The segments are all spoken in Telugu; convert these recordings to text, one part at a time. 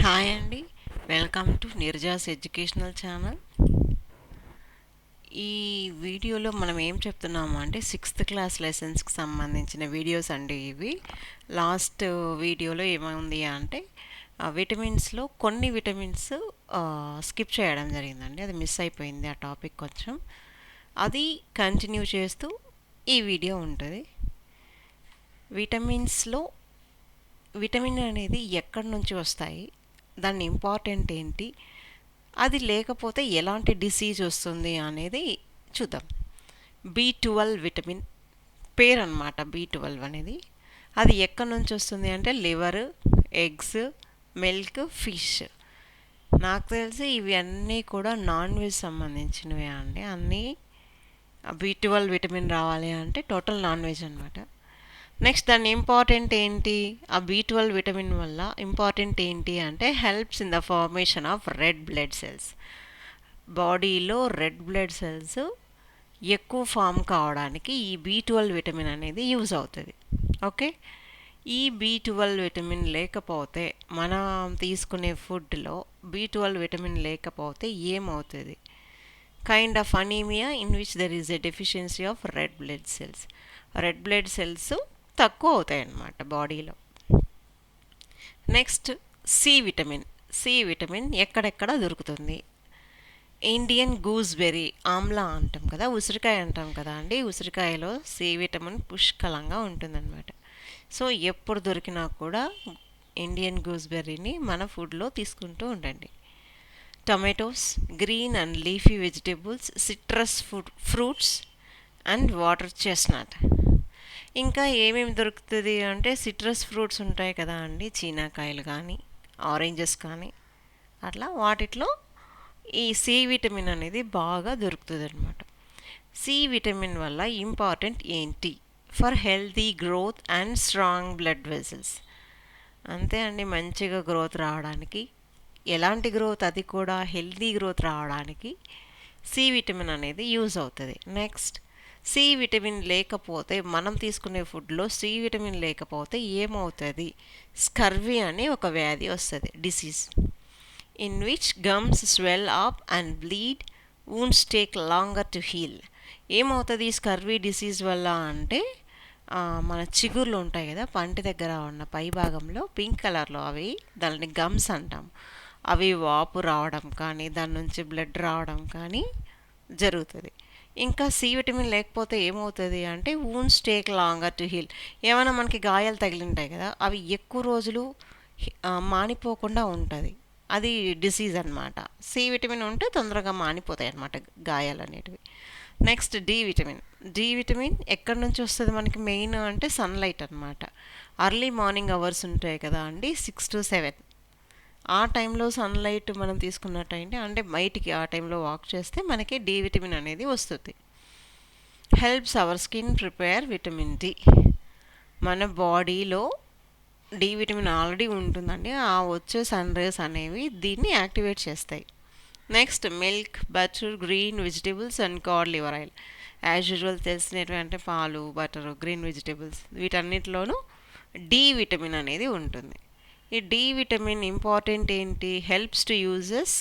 హాయ్ అండి. వెల్కమ్ టు నిర్జాస్ ఎడ్యుకేషనల్ ఛానల్. ఈ వీడియోలో మనం ఏం చెప్తున్నాము అంటే 6th క్లాస్ లెసన్స్కి సంబంధించిన వీడియోస్ అండి ఇవి. లాస్ట్ వీడియోలో ఏమైంది అంటే విటమిన్స్లో కొన్ని విటమిన్స్ స్కిప్ చేయడం జరిగిందండి. అది మిస్ అయిపోయింది ఆ టాపిక్ కొంచెం. అది కంటిన్యూ చేస్తూ ఈ వీడియో ఉంటుంది. విటమిన్స్లో విటమిన్ అనేది ఎక్కడి నుంచి వస్తాయి, దాని ఇంపార్టెంట్ ఏంటి, అది లేకపోతే ఎలాంటి డిసీజ్ వస్తుంది అనేది చూద్దాం. B12 విటమిన్ పేరు అన్నమాట. B12 అనేది అది ఎక్కడి నుంచి వస్తుంది అంటే లివర్, ఎగ్స్, మిల్క్, ఫిష్. నాకు తెలిసి ఇవి అన్నీ కూడా నాన్ వెజ్ సంబంధించినవే అండి. అన్నీ B12 విటమిన్ రావాలి అంటే టోటల్ నాన్ వెజ్ అనమాట. నెక్స్ట్ దాని ఇంపార్టెంట్ ఏంటి, ఆ B12 విటమిన్ వల్ల ఇంపార్టెంట్ ఏంటి అంటే helps in the formation of red blood cells. బాడీలో రెడ్ బ్లడ్ సెల్స్ ఎక్కువ ఫామ్ కావడానికి ఈ B12 విటమిన్ అనేది యూజ్ అవుతుంది. ఓకే, ఈ B12 విటమిన్ లేకపోతే మనం తీసుకునే ఫుడ్లో B12 విటమిన్ లేకపోతే ఏమవుతుంది? Kind of anaemia in which there is a deficiency of red blood cells. Red blood cells తక్కువ అవుతాయి అన్నమాట బాడీలో. నెక్స్ట్ సి విటమిన్ ఎక్కడెక్కడ దొరుకుతుంది? ఇండియన్ గూస్బెర్రీ, ఆమ్లా అంటాం కదా, ఉసిరికాయ అంటాం కదా అండి. ఉసిరికాయలో సి విటమిన్ పుష్కలంగా ఉంటుందన్నమాట. సో ఎప్పుడు దొరికినా కూడా ఇండియన్ గూస్బెర్రీని మన ఫుడ్లో తీసుకుంటూ ఉండండి. Tomatoes, green and leafy vegetables, citrus fruits and water chestnut. ఇంకా ఏమేమి దొరుకుతుంది అంటే సిట్రస్ ఫ్రూట్స్ ఉంటాయి కదా అండి, చీనాకాయలు కానీ ఆరెంజెస్ కానీ, అట్లా వాటిలో ఈ సి విటమిన్ అనేది బాగా దొరుకుతుంది అనమాట. సి విటమిన్ వల్ల ఇంపార్టెంట్ ఏంటి? For healthy growth and strong blood vessels. అంతే అండి, మంచిగా గ్రోత్ రావడానికి, ఎలాంటి గ్రోత్, అది కూడా హెల్తీ గ్రోత్ రావడానికి సి విటమిన్ అనేది యూజ్ అవుతుంది. నెక్స్ట్ సి విటమిన్ లేకపోతే, మనం తీసుకునే ఫుడ్లో సి విటమిన్ లేకపోతే ఏమవుతుంది? స్కర్వీ అనే ఒక వ్యాధి వస్తుంది, disease, in which gums swell up and bleed, wounds take longer to heal. ఏమవుతుంది స్కర్వీ డిసీజ్ వల్ల అంటే మన చిగుర్లు ఉంటాయి కదా, పంటి దగ్గర ఉన్న పై భాగంలో పింక్ కలర్లో, అవి దానిని గమ్స్ అంటాం. అవి వాపు రావడం కానీ, దాని నుంచి బ్లడ్ రావడం కానీ జరుగుతుంది. ఇంకా సి విటమిన్ లేకపోతే ఏమవుతుంది అంటే wounds take longer to heal. ఏమైనా మనకి గాయాలు తగిలింటాయి కదా, అవి ఎక్కువ రోజులు మానిపోకుండా ఉంటుంది. అది డిసీజ్ అనమాట. సి విటమిన్ ఉంటే తొందరగా మానిపోతాయి అన్నమాట గాయాలు అనేటివి. నెక్స్ట్ డి విటమిన్ ఎక్కడి నుంచి వస్తుంది మనకి? మెయిన్ అంటే సన్లైట్ అనమాట. అర్లీ మార్నింగ్ అవర్స్ ఉంటాయి కదా అండి, 6 to 7. ఆ టైంలో సన్లైట్ మనం తీసుకున్నట్టయితే, అంటే బయటికి ఆ టైంలో వాక్ చేస్తే మనకి డి విటమిన్ అనేది వస్తుంది. Helps our skin prepare vitamin D. మన బాడీలో డి విటమిన్ ఆల్రెడీ ఉంటుందండి, ఆ వచ్చే సన్ రేస్ అనేవి దీన్ని యాక్టివేట్ చేస్తాయి. Next milk, butter, green vegetables and cod liver oil. As usual తెలిసినవి అంటే పాలు, బటరు, గ్రీన్ వెజిటేబుల్స్, వీటన్నిటిలోనూ డి విటమిన్ అనేది ఉంటుంది. ఈ డి విటమిన్ ఇంపార్టెంట్ ఏంటి? Helps to uses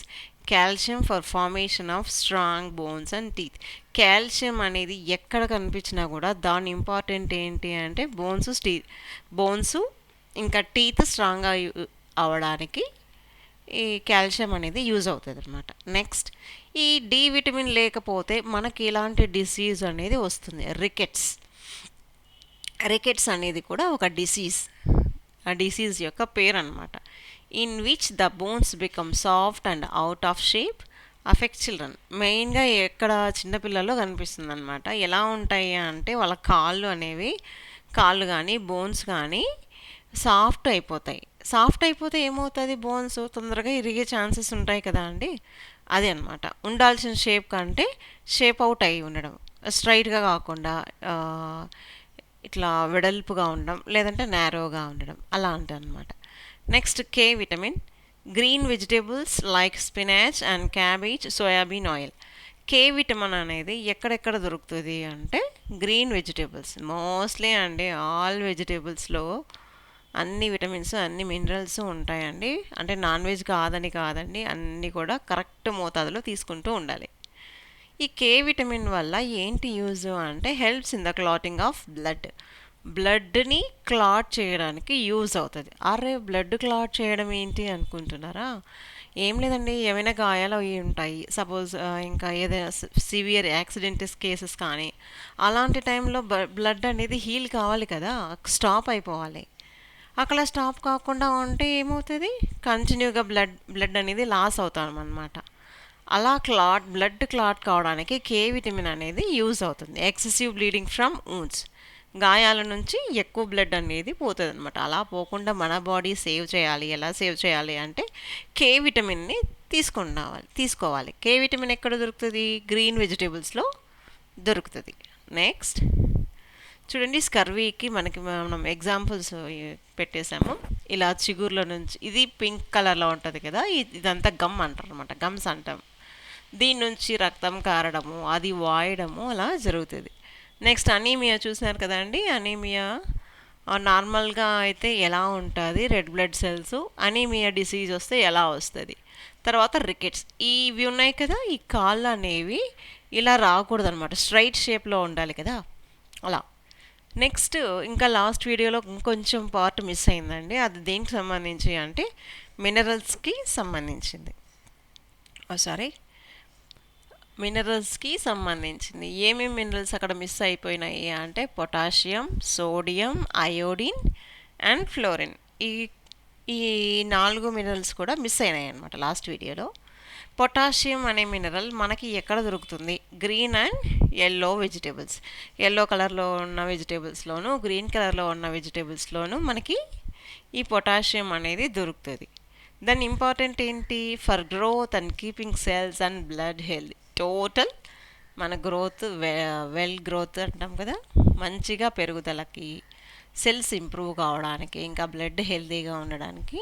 calcium for formation of strong bones and teeth. Calcium అనేది ఎక్కడ కనిపించినా కూడా దాని ఇంపార్టెంట్ ఏంటి అంటే బోన్స్ ఇంకా టీత్ స్ట్రాంగ్గా అవ్వడానికి ఈ కాల్షియం అనేది యూజ్ అవుతుంది అనమాట. నెక్స్ట్ ఈ డి విటమిన్ లేకపోతే మనకి ఇలాంటి డిసీజ్ అనేది వస్తుంది, రికెట్స్ అనేది కూడా ఒక డిసీజ్. ఆ డిసీజ్ యొక్క పేరు అనమాట. In which the bones become soft and out of shape, affect children. మెయిన్గా ఎక్కడ చిన్నపిల్లల్లో కనిపిస్తుంది అనమాట. ఎలా ఉంటాయి అంటే వాళ్ళ కాళ్ళు కానీ బోన్స్ కానీ సాఫ్ట్ అయిపోతాయి. సాఫ్ట్ అయిపోతే ఏమవుతుంది? బోన్స్ తొందరగా ఇరిగే ఛాన్సెస్ ఉంటాయి కదా అండి. అదే అనమాట. ఉండాల్సిన షేప్ కంటే షేప్ అవుట్ అయి ఉండడం, స్ట్రైట్గా కాకుండా ఇట్లా వెడల్పుగా ఉండడం, లేదంటే నేరోగా ఉండడం, అలాంటి అనమాట. Next K vitamin, green vegetables like spinach and cabbage, soybean oil. K vitamin అనేది ఎక్కడెక్కడ దొరుకుతుంది అంటే గ్రీన్ వెజిటేబుల్స్, మోస్ట్లీ అండి ఆల్ వెజిటేబుల్స్లో అన్ని విటమిన్స్ అన్ని మినరల్స్ ఉంటాయండి. అంటే నాన్ వెజ్ కాదని కాదండి, అన్నీ కూడా కరెక్ట్ మోతాదులో తీసుకుంటూ ఉండాలి. ఈ కే విటమిన్ వల్ల ఏంటి యూజ్ అంటే helps in the clotting of blood. బ్లడ్ని క్లాట్ చేయడానికి యూజ్ అవుతుంది. అరే బ్లడ్ క్లాట్ చేయడం ఏంటి అనుకుంటున్నారా? ఏం లేదండి, ఏమైనా గాయాలు అవి ఉంటాయి సపోజ్, ఇంకా ఏదైనా సివియర్ యాక్సిడెంటస్ కేసెస్ కానీ అలాంటి టైంలో బ్లడ్ అనేది హీల్ కావాలి కదా, స్టాప్ అయిపోవాలి. అక్కడ స్టాప్ కాకుండా ఉంటే ఏమవుతుంది, కంటిన్యూగా బ్లడ్ అనేది లాస్ అవుతాం అనమాట. అలా బ్లడ్ క్లాట్ కావడానికి కే విటమిన్ అనేది యూజ్ అవుతుంది. ఎక్సెసివ్ బ్లీడింగ్ ఫ్రమ్ ఊండ్స్, గాయాల నుంచి ఎక్కువ బ్లడ్ అనేది పోతుంది అనమాట. అలా పోకుండా మన బాడీ సేవ్ చేయాలి. ఎలా సేవ్ చేయాలి అంటే కే విటమిన్ని తీసుకోవాలి. కే విటమిన్ ఎక్కడ దొరుకుతుంది? గ్రీన్ వెజిటేబుల్స్లో దొరుకుతుంది. నెక్స్ట్ చూడండి, స్కర్వీకి మనం ఎగ్జాంపుల్స్ పెట్టేసాము. ఇలా చిగుర్ల నుంచి, ఇది పింక్ కలర్లో ఉంటుంది కదా, ఇదంతా గమ్ అంటారు అనమాట, గమ్స్ అంటాం. దీని నుంచి రక్తం కారడము, అది వాయడము అలా జరుగుతుంది. నెక్స్ట్ అనీమియా చూసినారు కదండి. అనీమియా నార్మల్గా అయితే ఎలా ఉంటుంది, red blood cells. Anaemia disease వస్తే ఎలా వస్తుంది. తర్వాత రికెట్స్, ఇవి ఉన్నాయి కదా, ఈ కాళ్ళు అనేవి ఇలా రాకూడదు అనమాట, స్ట్రైట్ షేప్లో ఉండాలి కదా, అలా. నెక్స్ట్ ఇంకా లాస్ట్ వీడియోలో ఇంకొంచెం పార్ట్ మిస్ అయిందండి. అది దేనికి సంబంధించి అంటే మినరల్స్కి సంబంధించింది. సారీ, మినరల్స్కి సంబంధించింది. ఏమేమి మినరల్స్ అక్కడ మిస్ అయిపోయినాయి అంటే potassium, sodium, iodine and fluorine. ఈ ఈ 4 మినరల్స్ కూడా మిస్ అయినాయి అనమాట లాస్ట్ వీడియోలో. పొటాషియం అనే మినరల్ మనకి ఎక్కడ దొరుకుతుంది? Green and yellow vegetables. Yellow కలర్లో ఉన్న వెజిటేబుల్స్లోను, గ్రీన్ కలర్లో ఉన్న వెజిటేబుల్స్లోను మనకి ఈ పొటాషియం అనేది దొరుకుతుంది. దాని ఇంపార్టెంట్ ఏంటి? For growth and keeping cells and blood health. Total మన గ్రోత్, వెల్ గ్రోత్ అంటాం కదా, మంచిగా పెరుగుదలకి, సెల్స్ ఇంప్రూవ్ కావడానికి, ఇంకా బ్లడ్ హెల్తీగా ఉండడానికి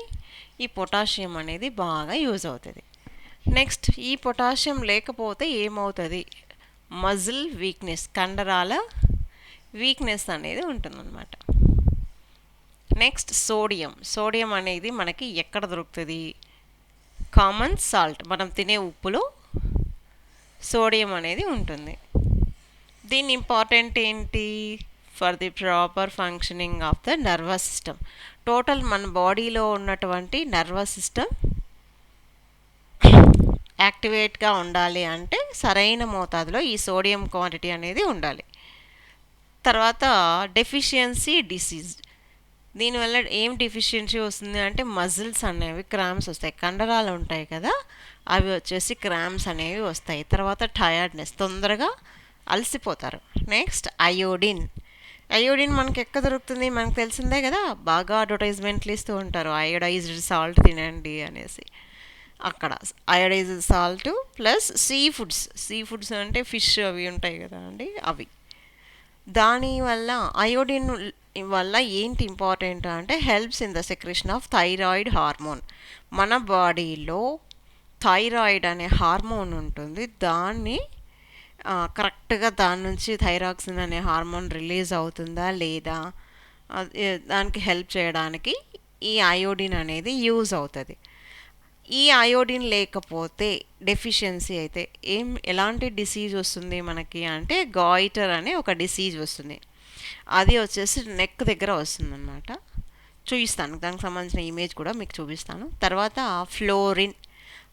ఈ పొటాషియం అనేది బాగా యూజ్ అవుతుంది. నెక్స్ట్ ఈ పొటాషియం లేకపోతే ఏమవుతుంది? మజిల్ వీక్నెస్, కండరాల వీక్నెస్ అనేది ఉంటుందన్నమాట. నెక్స్ట్ సోడియం అనేది మనకి ఎక్కడ దొరుకుతుంది? కామన్ సాల్ట్, మనం తినే ఉప్పులో సోడియం అనేది ఉంటుంది. దీని ఇంపార్టెంట్ ఏంటి? For the proper functioning of the nervous system. Total మన బాడీలో ఉన్నటువంటి నర్వస్ సిస్టమ్ యాక్టివేట్గా ఉండాలి అంటే సరైన మోతాదులో ఈ సోడియం క్వాంటిటీ అనేది ఉండాలి. తర్వాత డెఫిషియన్సీ డిసీజ్. దీనివల్ల ఏం డెఫిషియన్సీ వస్తుంది అంటే మజిల్స్ అనేవి క్రామ్స్ వస్తాయి, కండరాలు ఉంటాయి కదా, అవి వచ్చేసి క్రామ్స్ అనేవి వస్తాయి. తర్వాత టయర్డ్నెస్, తొందరగా అలసిపోతారు. నెక్స్ట్ అయోడిన్ మనకి ఎక్కడ దొరుకుతుంది? మనకు తెలిసిందే కదా, బాగా అడ్వర్టైజ్మెంట్లు ఇస్తూ ఉంటారు, అయోడైజ్డ్ సాల్ట్ తినండి అనేసి. అక్కడ iodised salt plus sea foods అంటే ఫిష్ అవి ఉంటాయి కదా అండి, అవి. దానివల్ల అయోడిన్ వల్ల ఏంటి ఇంపార్టెంట్ అంటే helps in the secretion of thyroid hormone. మన బాడీలో థైరాయిడ్ అనే హార్మోన్ ఉంటుంది, దాన్ని కరెక్ట్గా దాని నుంచి థైరాక్సిన్ అనే హార్మోన్ రిలీజ్ అవుతుందా లేదా దానికి హెల్ప్ చేయడానికి ఈ అయోడిన్ అనేది యూజ్ అవుతుంది. ఈ అయోడిన్ లేకపోతే డెఫిషియన్సీ అయితే ఎలాంటి డిసీజ్ వస్తుంది మనకి అంటే గాయిటర్ అనే ఒక డిసీజ్ వస్తుంది. అది వచ్చేసి నెక్ దగ్గర వస్తుందన్నమాట. చూపిస్తాను, దానికి సంబంధించిన ఇమేజ్ కూడా మీకు చూపిస్తాను. తర్వాత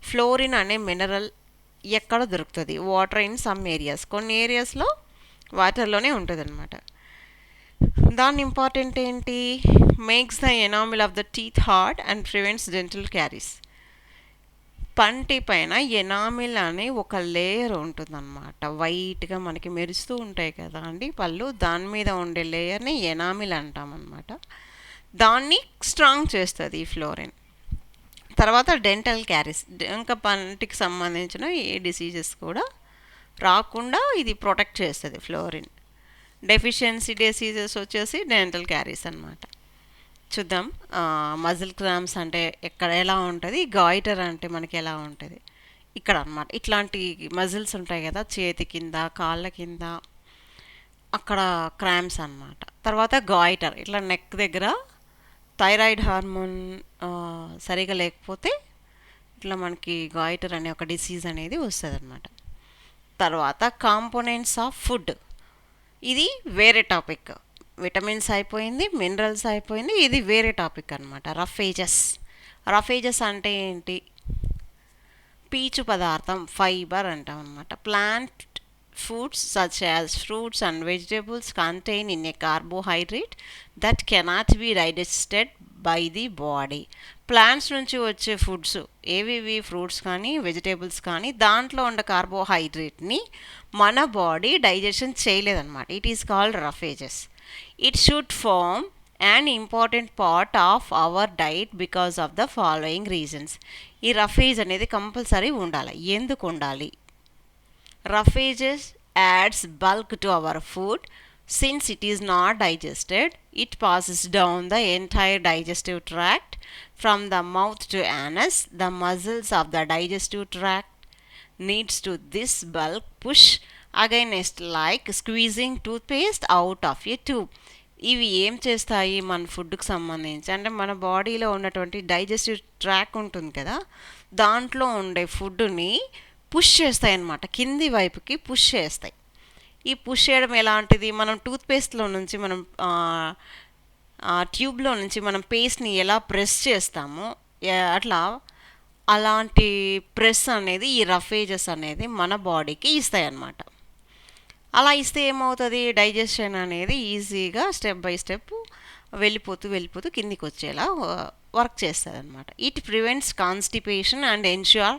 ఫ్లోరిన్ అనే మినరల్ ఎక్కడ దొరుకుతుంది? వాటర్ ఇన్ సమ్ ఏరియాస్, కొన్ని ఏరియాస్లో వాటర్లోనే ఉంటుంది అనమాట. దాని ఇంపార్టెంట్ ఏంటి? Makes the enamel of the teeth hard and prevents dental carries. పంటి పైన ఎనామిల్ అనే ఒక లేయర్ ఉంటుందన్నమాట, వైట్గా మనకి మెరుస్తూ ఉంటాయి కదా అండి పళ్ళు, దాని మీద ఉండే లేయర్ని ఎనామిల్ అంటామన్నమాట. దాన్ని స్ట్రాంగ్ చేస్తుంది ఈ ఫ్లోరిన్. తర్వాత డెంటల్ క్యారీస్, ఇంకా పంటికి సంబంధించిన ఏ డిసీజెస్ కూడా రాకుండా ఇది ప్రొటెక్ట్ చేస్తుంది ఫ్లోరిన్. డెఫిషియన్సీ డిసీజెస్ వచ్చేసి డెంటల్ క్యారీస్ అన్నమాట. చూద్దాం, మజిల్ క్రామ్స్ అంటే ఎలా ఉంటుంది, గాయిటర్ అంటే మనకి ఎలా ఉంటుంది ఇక్కడ అన్నమాట. ఇట్లాంటి మజిల్స్ ఉంటాయి కదా చేతి కింద, కాళ్ళ కింద, అక్కడ క్రామ్స్ అన్నమాట. తర్వాత గాయిటర్ ఇట్లా నెక్ దగ్గర థైరాయిడ్ హార్మోన్ సరిగా లేకపోతే ఇట్లా మనకి గాయిటర్ అనే ఒక డిసీజ్ అనేది వస్తుంది అనమాట. తర్వాత కాంపోనెంట్స్ ఆఫ్ ఫుడ్, ఇది వేరే టాపిక్. విటమిన్స్ అయిపోయింది, మినరల్స్ అయిపోయింది, ఇది వేరే టాపిక్ అనమాట. రఫేజెస్. రఫేజెస్ అంటే ఏంటి? పీచు పదార్థం, ఫైబర్ అంటాం అనమాట. Plant foods such as fruits and vegetables contain in a carbohydrate that cannot be digested by the body. Plants నుంచి వచ్చే ఫుడ్స్ ఏవివి, ఫ్రూట్స్ కానీ వెజిటేబుల్స్ కానీ, దాంట్లో ఉన్న కార్బోహైడ్రేట్ని మన బాడీ డైజెషన్ చేయలేదన్నమాట. It is called roughages. It should form an important part of our diet because of the following reasons. ఈ రఫేజ్ అనేది కంపల్సరీ ఉండాలి. ఎందుకు ఉండాలి? Roughages adds bulk to our food. Since it is not digested, it passes down the entire digestive tract from the mouth to anus. The muscles of the digestive tract needs to this bulk push against like squeezing toothpaste out of a tube. ఇవి ఏం చేస్తాయి? మన ఫుడ్కి సంబంధించి, అంటే మన బాడీలో ఉన్నటువంటి డైజెస్టివ్ ట్రాక్ ఉంటుంది కదా, దాంట్లో ఉండే ఫుడ్ని పుష్ చేస్తాయి అన్నమాట, కింది వైపుకి పుష్ చేస్తాయి. ఈ పుష్ చేయడం ఎలాంటిది? మనం టూత్పేస్ట్లో నుంచి మనం ట్యూబ్లో నుంచి మనం పేస్ట్ని ఎలా ప్రెస్ చేస్తామో అలాంటి ప్రెస్ అనేది ఈ రఫేజెస్ అనేది మన బాడీకి ఇస్తాయి అన్నమాట. అలా ఇస్తే ఏమవుతుంది? డైజెషన్ అనేది ఈజీగా స్టెప్ బై స్టెప్ వెళ్ళిపోతూ కిందికి వచ్చేలా వర్క్ చేస్తుంది అనమాట. It prevents constipation and ensure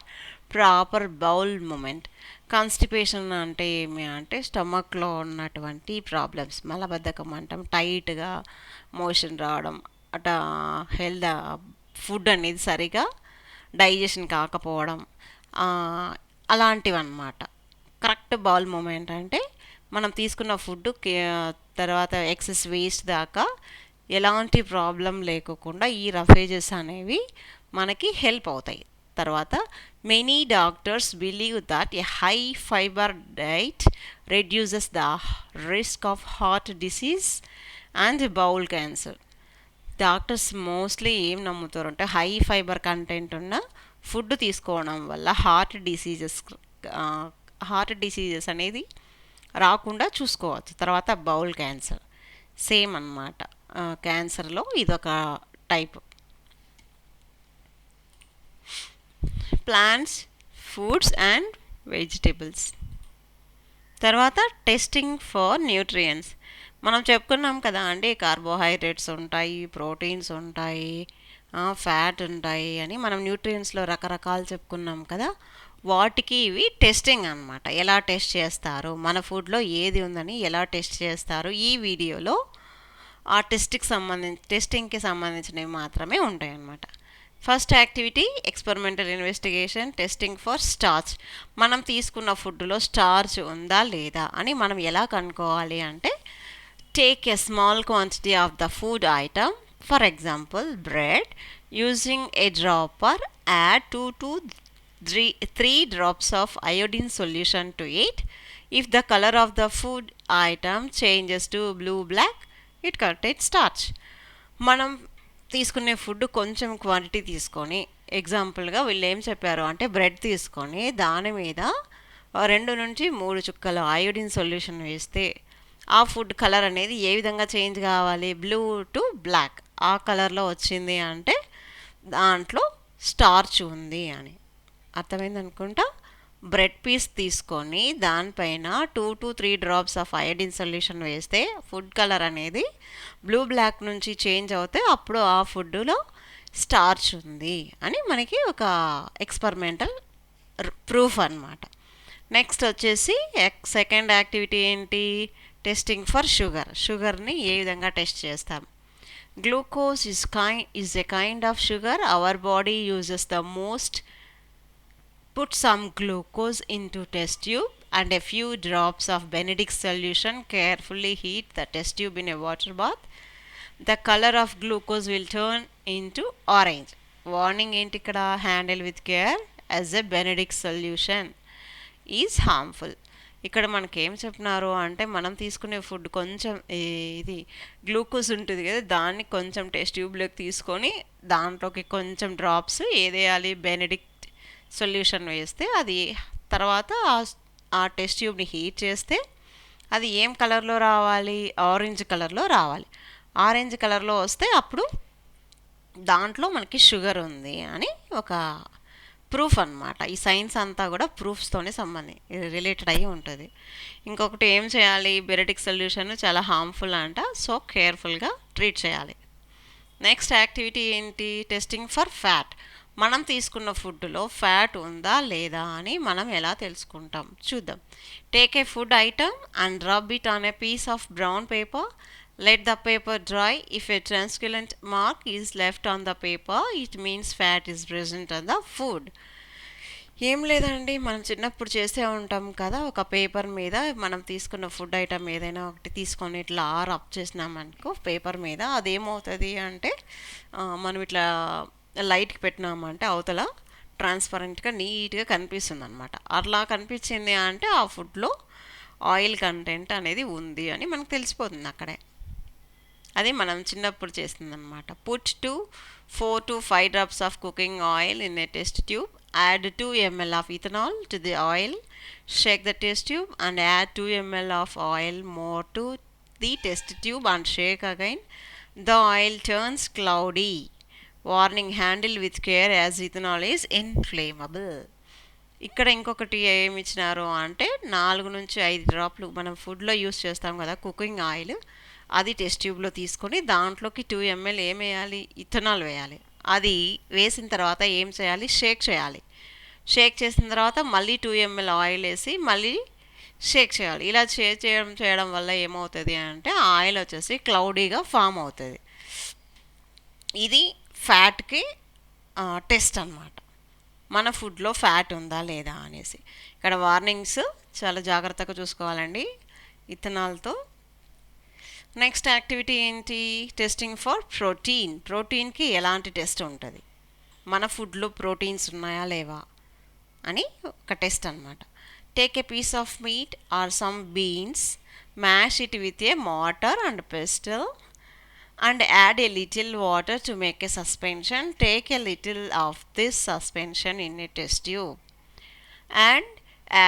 proper bowl moment. Constipation అంటే ఏమి అంటే స్టమక్లో ఉన్నటువంటి ప్రాబ్లమ్స్, మలబద్ధకం అంటాం, టైట్గా మోషన్ రావడం, అట్లా ఫుడ్ అనేది సరిగా డైజెషన్ కాకపోవడం, అలాంటివి అన్నమాట. కరెక్ట్ బౌల్ మూమెంట్ అంటే మనం తీసుకున్న ఫుడ్ తర్వాత ఎక్సెస్ వేస్ట్ దాకా ఎలాంటి ప్రాబ్లం లేకోకుండా ఈ రఫేజెస్ అనేవి మనకి హెల్ప్ అవుతాయి. తర్వాత many doctors believe that A high fibre diet reduces the risk of heart disease and bowl cancer. Doctors mostly ఏం నమ్ముతారు అంటే హై ఫైబర్ కంటెంట్ ఉన్న ఫుడ్ తీసుకోవడం వల్ల హార్ట్ డిసీజెస్ అనేది రాకుండా చూసుకోవచ్చు. తర్వాత బౌల్ క్యాన్సర్ సేమ్ అన్నమాట, క్యాన్సర్లో ఇదొక type. Plants, foods and vegetables. తర్వాత టెస్టింగ్ ఫర్ న్యూట్రియన్స్. మనం చెప్పుకున్నాం కదా అండి, కార్బోహైడ్రేట్స్ ఉంటాయి, ప్రోటీన్స్ ఉంటాయి, ఫ్యాట్ ఉంటాయి అని మనం న్యూట్రియన్స్లో రకరకాలు చెప్పుకున్నాం కదా. వాటికి ఇవి టెస్టింగ్ అన్నమాట. ఎలా టెస్ట్ చేస్తారు, మన ఫుడ్లో ఏది ఉందని ఎలా టెస్ట్ చేస్తారు, ఈ వీడియోలో ఆ టెస్టింగ్కి సంబంధించినవి మాత్రమే ఉంటాయి అన్నమాట. First activity experimental investigation testing for starch. మనం తీసుకున్న ఫుడ్లో స్టార్చ్ ఉందా లేదా అని మనం ఎలా కనుక్కోవాలి అంటే, take a small quantity of the food item, for example bread, using a dropper add 2 to 3 drops of iodine solution to it. If the color of the food item changes to blue black, it contains starch. మనం తీసుకునే ఫుడ్ కొంచెం క్వాంటిటీ తీసుకొని, ఎగ్జాంపుల్గా వీళ్ళు ఏం చెప్పారు అంటే బ్రెడ్ తీసుకొని దాని మీద 2 నుంచి 3 చుక్కలు అయోడిన్ సొల్యూషన్ వేస్తే ఆ ఫుడ్ కలర్ అనేది ఏ విధంగా చేంజ్ కావాలి? బ్లూ టు బ్లాక్ ఆ కలర్లో వచ్చింది అంటే దాంట్లో స్టార్చ్ ఉంది అని అర్థమైంది అనుకుంటా. బ్రెడ్ పీస్ తీసుకొని దానిపైన 2 to 3 drops of iodine solution వేస్తే ఫుడ్ కలర్ అనేది బ్లూ బ్లాక్ నుంచి చేంజ్ అవుతే అప్పుడు ఆ ఫుడ్లో స్టార్చ్ ఉంది అని మనకి ఒక ఎక్స్పెరిమెంటల్ ప్రూఫ్ అన్నమాట. నెక్స్ట్ వచ్చేసి సెకండ్ యాక్టివిటీ ఏంటి? Testing for sugar. షుగర్ని ఏ విధంగా టెస్ట్ చేస్తాం? Glucose is a kind of sugar our body uses the most. Put some glucose into test tube and a few drops of Benedict solution. Carefully heat the test tube in a water bath. The color of glucose will turn into orange. Warning ఏంటి ఇక్కడ? handle with care as a Benedict solution is harmful. ఇక్కడ మనకేం చెప్తున్నారు అంటే మనం తీసుకునే ఫుడ్ కొంచెం ఇది గ్లూకోజ్ ఉంటుంది కదా, దాన్ని కొంచెం టెస్ట్ ట్యూబ్లోకి తీసుకొని దాంట్లోకి కొంచెం డ్రాప్స్ ఏదేయాలి, బెనడిక్ట్ సొల్యూషన్ వేస్తే అది తర్వాత ఆ టెస్ట్ ట్యూబ్ని హీట్ చేస్తే అది ఏం కలర్లో రావాలి, ఆరెంజ్ కలర్లో రావాలి. ఆరెంజ్ కలర్లో వస్తే అప్పుడు దాంట్లో మనకి షుగర్ ఉంది అని ఒక ప్రూఫ్ అన్నమాట. ఈ సైన్స్ అంతా కూడా ప్రూఫ్స్తోనే రిలేటెడ్ అయ్యి ఉంటుంది. ఇంకొకటి ఏం చేయాలి, బెరటిక్ సొల్యూషన్ చాలా హార్మ్ఫుల్ అంట, సో కేర్ఫుల్గా ట్రీట్ చేయాలి. నెక్స్ట్ యాక్టివిటీ ఏంటి, టెస్టింగ్ ఫర్ ఫ్యాట్. మనం తీసుకున్న ఫుడ్లో ఫ్యాట్ ఉందా లేదా అని మనం ఎలా తెలుసుకుంటాం చూద్దాం. Take a food item and rub it on a piece of brown paper. Let the paper dry. If a translucent mark is left on the paper, it means fat is present on the food. ఏం లేదండి, మనం చిన్నప్పుడు చేసే ఉంటాం కదా, ఒక పేపర్ మీద మనం తీసుకున్న ఫుడ్ ఐటమ్ ఏదైనా ఒకటి తీసుకొని ఇట్లా రబ్ చేసినామనుకో పేపర్ మీద, అదేమవుతుంది అంటే మనం ఇట్లా లైట్కి పెట్టినామంటే అవతల ట్రాన్స్పరెంట్గా నీట్గా కనిపిస్తుంది అనమాట. అట్లా కనిపించింది అంటే ఆ ఫుడ్లో ఆయిల్ కంటెంట్ అనేది ఉంది అని మనకు తెలిసిపోతుంది అక్కడే. అది మనం చిన్నప్పుడు చేస్తుందన్నమాట. Put 4 to 5 drops of cooking oil in a test tube. Add 2 ml of ethanol to the oil. Shake the test tube and add 2 ml of oil more to the test tube and shake again. The oil turns cloudy. Warning, handle with care as ethanol is inflammable. ఇక్కడ ఇంకొకటి ఏమి ఇచ్చినారు అంటే 4 నుంచి 5 డ్రాప్లు మనం ఫుడ్లో యూస్ చేస్తాం కదా కుకింగ్ ఆయిల్, అది టెస్ట్ ట్యూబ్లో తీసుకొని దాంట్లోకి 2 ml ఏం వేయాలి, ఇథనాల్ వేయాలి. అది వేసిన తర్వాత ఏం చేయాలి, షేక్ చేయాలి. షేక్ చేసిన తర్వాత మళ్ళీ 2 ml ఆయిల్ వేసి మళ్ళీ షేక్ చేయాలి. ఇలా చేయడం వల్ల ఏమవుతుంది అంటే ఆయిల్ వచ్చేసి క్లౌడీగా ఫామ్ అవుతుంది. ఇది ఫ్యాట్కి టెస్ట్ అన్నమాట, మన ఫుడ్లో ఫ్యాట్ ఉందా లేదా అనేసి. ఇక్కడ వార్నింగ్స్ చాలా జాగ్రత్తగా చూసుకోవాలండి ఇథనాల్తో. నెక్స్ట్ యాక్టివిటీ ఏంటి, టెస్టింగ్ ఫర్ ప్రోటీన్. ప్రోటీన్కి ఎలాంటి టెస్ట్ ఉంటుంది, మన ఫుడ్లో ప్రోటీన్స్ ఉన్నాయా లేవా అని ఒక టెస్ట్ అనమాట. Take a piece of meat or some beans, mash it with a mortar and pestle and add a little water to make a suspension. Take a little of this suspension in a test tube and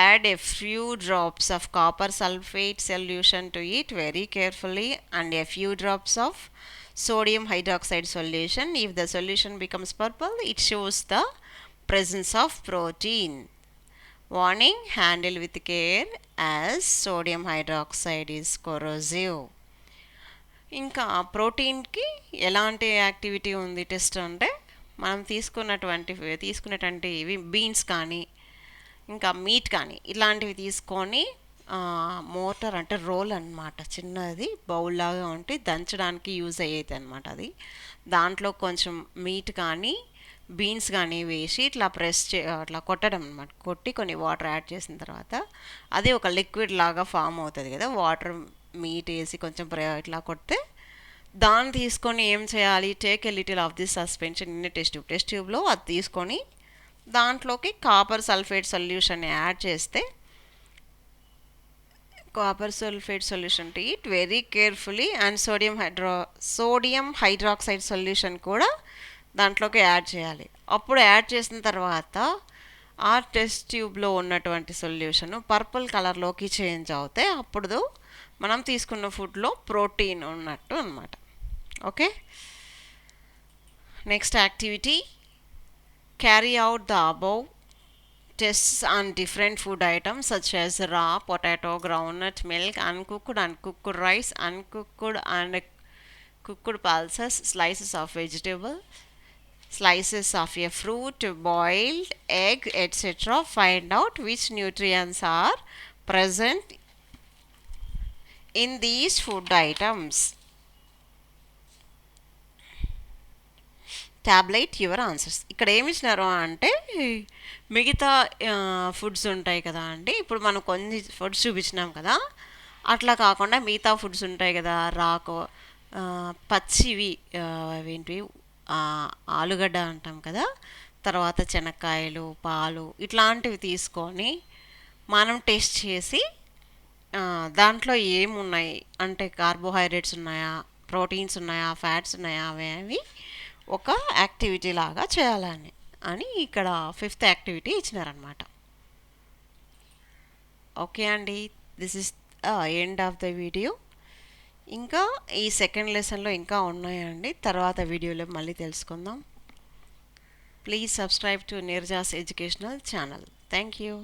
add a few drops of copper sulfate solution to it very carefully and a few drops of sodium hydroxide solution. If the solution becomes purple, it shows the presence of protein. Warning, handle with care as sodium hydroxide is corrosive. ఇంకా ప్రోటీన్కి ఎలాంటి యాక్టివిటీ ఉంది టెస్ట్ అంటే మనం తీసుకున్నటువంటి ఇవి బీన్స్ కానీ ఇంకా మీట్ కానీ ఇలాంటివి తీసుకొని మోటార్ అంటే రోల్ అనమాట, చిన్నది బౌల్ లాగా ఉంటే దంచడానికి యూజ్ అయ్యేది అనమాట. అది దాంట్లో కొంచెం మీట్ కానీ బీన్స్ కానీ వేసి ఇట్లా అట్లా కొట్టడం అనమాట. కొట్టి కొన్ని వాటర్ యాడ్ చేసిన తర్వాత అది ఒక లిక్విడ్ లాగా ఫామ్ అవుతుంది కదా, వాటర్ మీట్ వేసి కొంచెం ఇట్లా కొడితే దాన్ని తీసుకొని ఏం చేయాలి, take a little of this suspension in test ట్యూబ్లో అది తీసుకొని దాంట్లోకి కాపర్ సల్ఫేట్ సొల్యూషన్ యాడ్ చేస్తే, copper sulphate solution to it very carefully and sodium hydroxide solution కూడా దాంట్లోకి యాడ్ చేయాలి. అప్పుడు యాడ్ చేసిన తర్వాత ఆ టెస్ట్ ట్యూబ్లో ఉన్నటువంటి సొల్యూషన్ పర్పుల్ కలర్లోకి చేంజ్ అవుతే అప్పుడు మనం తీసుకున్న ఫుడ్లో ప్రోటీన్ ఉన్నట్టు అనమాట. Okay, next activity, carry out the above tests on different food items such as raw potato, groundnut milk, uncooked and cooked rice, uncooked and cooked pulses, slices of vegetable, slices of a fruit, boiled egg, etc. Find out which nutrients are present in these food items. Tablet your answers. ఇక్కడ ఏమి ఇచ్చినారు అంటే మిగతా ఫుడ్స్ ఉంటాయి కదా అండి, ఇప్పుడు మనం కొన్ని ఫుడ్స్ చూపించినాం కదా, అట్లా కాకుండా మిగతా ఫుడ్స్ ఉంటాయి కదా, పచ్చివి ఏంటివి ఆలుగడ్డ అంటాం కదా, తర్వాత శనక్కాయలు, పాలు ఇట్లాంటివి తీసుకొని మనం టేస్ట్ చేసి దాంట్లో ఏమున్నాయి అంటే కార్బోహైడ్రేట్స్ ఉన్నాయా, ప్రోటీన్స్ ఉన్నాయా, ఫ్యాట్స్ ఉన్నాయా, అవి ఒక యాక్టివిటీ లాగా చేయాలని ఇక్కడ ఫిఫ్త్ యాక్టివిటీ ఇచ్చినారనమాట. ఓకే అండి, this is end of the video. ఇంకా ఈ సెకండ్ లెసన్లో ఇంకా ఉన్నాయండి, తర్వాత వీడియోలో మళ్ళీ తెలుసుకుందాం. Please subscribe to Neeraja's educational channel. Thank you.